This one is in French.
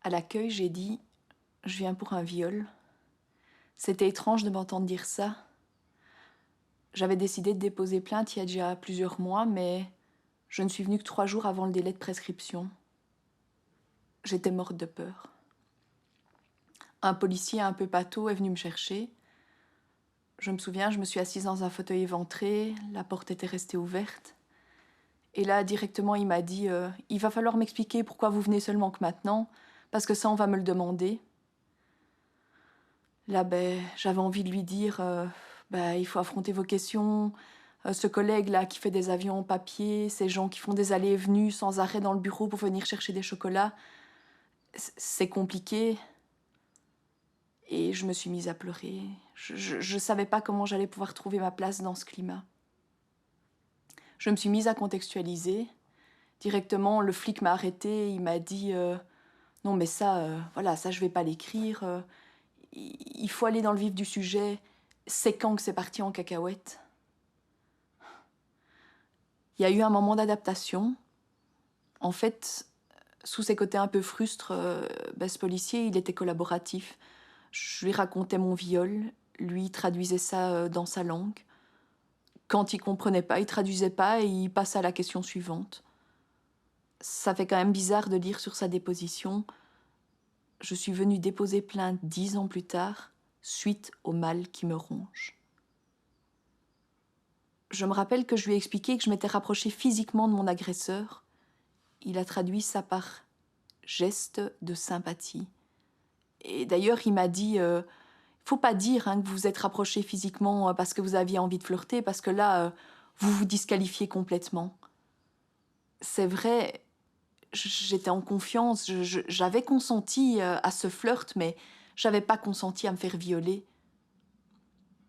À l'accueil, j'ai dit « Je viens pour un viol ». C'était étrange de m'entendre dire ça. J'avais décidé de déposer plainte il y a déjà plusieurs mois, mais je ne suis venue que 3 jours avant le délai de prescription. J'étais morte de peur. Un policier un peu pâteau est venu me chercher. Je me souviens, je me suis assise dans un fauteuil éventré, la porte était restée ouverte. Et là, directement, il m'a dit « Il va falloir m'expliquer pourquoi vous venez seulement que maintenant, parce que ça, on va me le demander. » Là, j'avais envie de lui dire il faut affronter vos questions. Ce collègue-là qui fait des avions en papier, ces gens qui font des allées et venues sans arrêt dans le bureau pour venir chercher des chocolats, c'est compliqué. » Et je me suis mise à pleurer. Je savais pas comment j'allais pouvoir trouver ma place dans ce climat. Je me suis mise à contextualiser. Directement, le flic m'a arrêtée, il m'a dit non mais ça, voilà, ça je vais pas l'écrire. Il faut aller dans le vif du sujet. C'est quand que c'est parti en cacahuète? Il y a eu un moment d'adaptation. En fait, sous ses côtés un peu frustres, ce policier, il était collaboratif. Je lui racontais mon viol, lui traduisait ça dans sa langue. Quand il comprenait pas, il traduisait pas et il passait à la question suivante. Ça fait quand même bizarre de lire sur sa déposition « Je suis venue déposer plainte 10 ans plus tard, suite au mal qui me ronge. » Je me rappelle que je lui ai expliqué que je m'étais rapprochée physiquement de mon agresseur. Il a traduit ça par « geste de sympathie ». Et d'ailleurs, il m'a dit faut pas dire que vous vous êtes rapprochés physiquement parce que vous aviez envie de flirter, parce que là, vous vous disqualifiez complètement. C'est vrai, j'étais en confiance, j'avais consenti à ce flirt, mais j'avais pas consenti à me faire violer.